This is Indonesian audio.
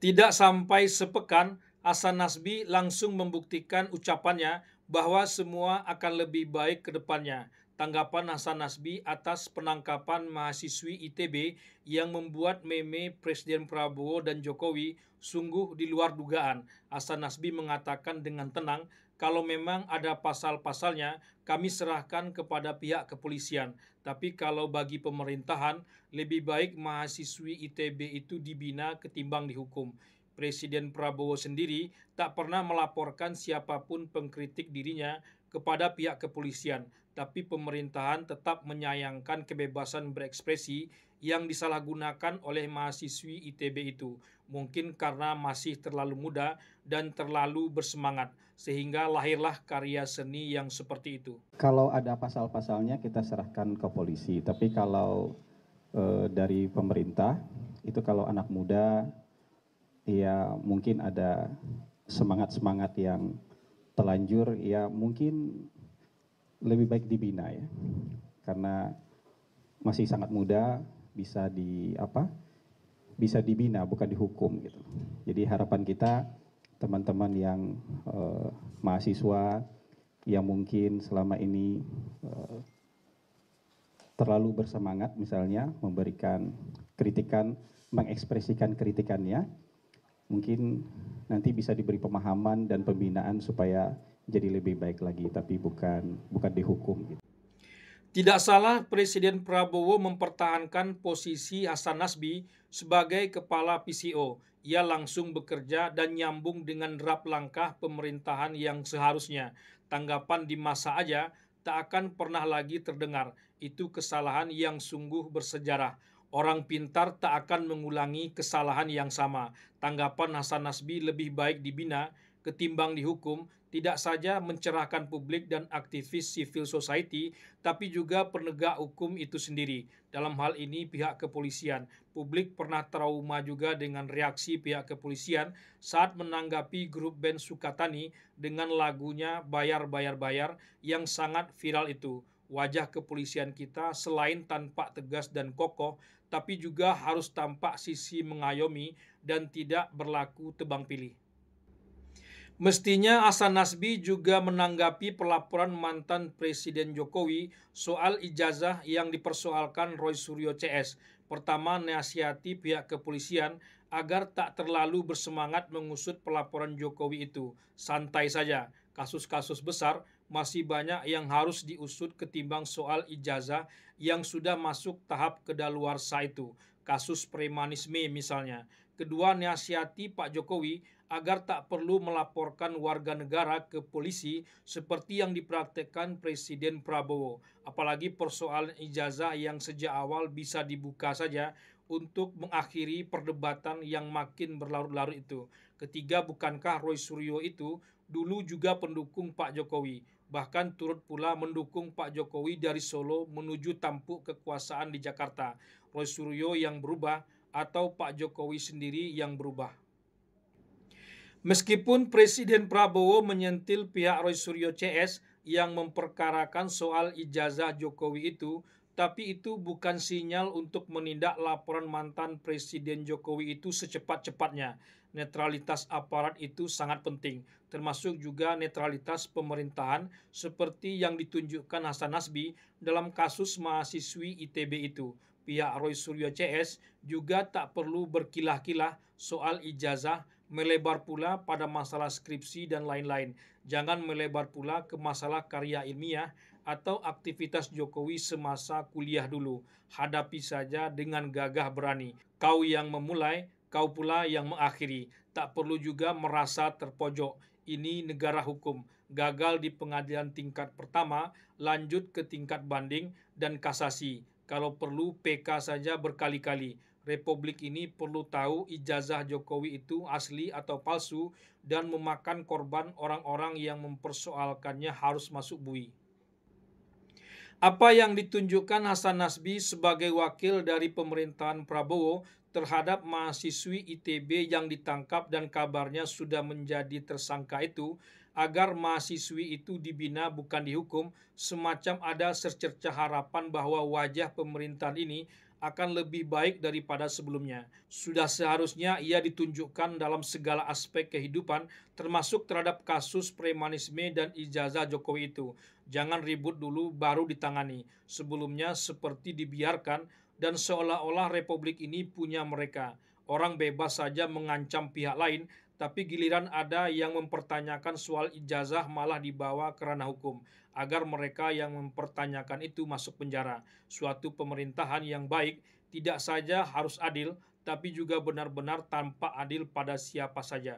Tidak sampai sepekan, Hasan Nasbi langsung membuktikan ucapannya bahwa semua akan lebih baik ke depannya. Tanggapan Hasan Nasbi atas penangkapan mahasiswi ITB yang membuat meme Presiden Prabowo dan Jokowi sungguh di luar dugaan. Hasan Nasbi mengatakan dengan tenang, kalau memang ada pasal-pasalnya, kami serahkan kepada pihak kepolisian. Tapi kalau bagi pemerintahan, lebih baik mahasiswi ITB itu dibina ketimbang dihukum. Presiden Prabowo sendiri tak pernah melaporkan siapapun pengkritik dirinya kepada pihak kepolisian, tapi pemerintahan tetap menyayangkan kebebasan berekspresi yang disalahgunakan oleh mahasiswi ITB itu. Mungkin karena masih terlalu muda dan terlalu bersemangat, sehingga lahirlah karya seni yang seperti itu. Kalau ada pasal-pasalnya kita serahkan ke polisi, tapi kalau dari pemerintah itu kalau anak muda ya mungkin ada semangat-semangat yang telanjur ya mungkin lebih baik dibina ya. Karena masih sangat muda bisa bisa dibina bukan dihukum gitu. Jadi harapan kita teman-teman yang mahasiswa yang mungkin selama ini terlalu bersemangat misalnya memberikan kritikan, mengekspresikan kritikannya, mungkin nanti bisa diberi pemahaman dan pembinaan supaya jadi lebih baik lagi, tapi bukan dihukum gitu. Tidak salah Presiden Prabowo mempertahankan posisi Hasan Nasbi sebagai kepala PCO. Ia langsung bekerja dan nyambung dengan draft langkah pemerintahan yang seharusnya. Tanggapan di masa aja tak akan pernah lagi terdengar. Itu kesalahan yang sungguh bersejarah. Orang pintar tak akan mengulangi kesalahan yang sama. Tanggapan Hasan Nasbi lebih baik dibina ketimbang dihukum tidak saja mencerahkan publik dan aktivis civil society, tapi juga penegak hukum itu sendiri. Dalam hal ini pihak kepolisian. Publik pernah trauma juga dengan reaksi pihak kepolisian saat menanggapi grup band Sukatani dengan lagunya Bayar Bayar Bayar yang sangat viral itu. Wajah kepolisian kita selain tampak tegas dan kokoh, tapi juga harus tampak sisi mengayomi dan tidak berlaku tebang pilih. Mestinya Hasan Nasbi juga menanggapi pelaporan mantan Presiden Jokowi soal ijazah yang dipersoalkan Roy Suryo CS. Pertama, nasihati pihak kepolisian agar tak terlalu bersemangat mengusut pelaporan Jokowi itu. Santai saja, kasus-kasus besar masih banyak yang harus diusut ketimbang soal ijazah yang sudah masuk tahap kedaluarsa itu. Kasus premanisme misalnya. Kedua, nasihati Pak Jokowi agar tak perlu melaporkan warga negara ke polisi seperti yang dipraktekkan Presiden Prabowo. Apalagi persoalan ijazah yang sejak awal bisa dibuka saja untuk mengakhiri perdebatan yang makin berlarut-larut itu. Ketiga, bukankah Roy Suryo itu dulu juga pendukung Pak Jokowi? Bahkan turut pula mendukung Pak Jokowi dari Solo menuju tampuk kekuasaan di Jakarta. Roy Suryo yang berubah atau Pak Jokowi sendiri yang berubah? Meskipun Presiden Prabowo menyentil pihak Roy Suryo CS yang memperkarakan soal ijazah Jokowi itu, tapi itu bukan sinyal untuk menindak laporan mantan Presiden Jokowi itu secepat-cepatnya. Netralitas aparat itu sangat penting, termasuk juga netralitas pemerintahan seperti yang ditunjukkan Hasan Nasbi dalam kasus mahasiswi ITB itu. Pihak Roy Suryo CS juga tak perlu berkilah-kilah soal ijazah, melebar pula pada masalah skripsi dan lain-lain. Jangan melebar pula ke masalah karya ilmiah atau aktivitas Jokowi semasa kuliah dulu. Hadapi saja dengan gagah berani. Kau yang memulai, kau pula yang mengakhiri. Tak perlu juga merasa terpojok. Ini negara hukum. Gagal di pengadilan tingkat pertama, lanjut ke tingkat banding dan kasasi. Kalau perlu PK saja berkali-kali. Republik ini perlu tahu ijazah Jokowi itu asli atau palsu dan memakan korban orang-orang yang mempersoalkannya harus masuk bui. Apa yang ditunjukkan Hasan Nasbi sebagai wakil dari pemerintahan Prabowo terhadap mahasiswi ITB yang ditangkap dan kabarnya sudah menjadi tersangka itu agar mahasiswi itu dibina bukan dihukum, semacam ada secerca harapan bahwa wajah pemerintahan ini akan lebih baik daripada sebelumnya. Sudah seharusnya ia ditunjukkan dalam segala aspek kehidupan, termasuk terhadap kasus premanisme dan ijazah Jokowi itu. Jangan ribut dulu baru ditangani. Sebelumnya seperti dibiarkan dan seolah-olah republik ini punya mereka. Orang bebas saja mengancam pihak lain, tapi giliran ada yang mempertanyakan soal ijazah malah dibawa ke ranah hukum, agar mereka yang mempertanyakan itu masuk penjara. Suatu pemerintahan yang baik tidak saja harus adil, tapi juga benar-benar tanpa adil pada siapa saja.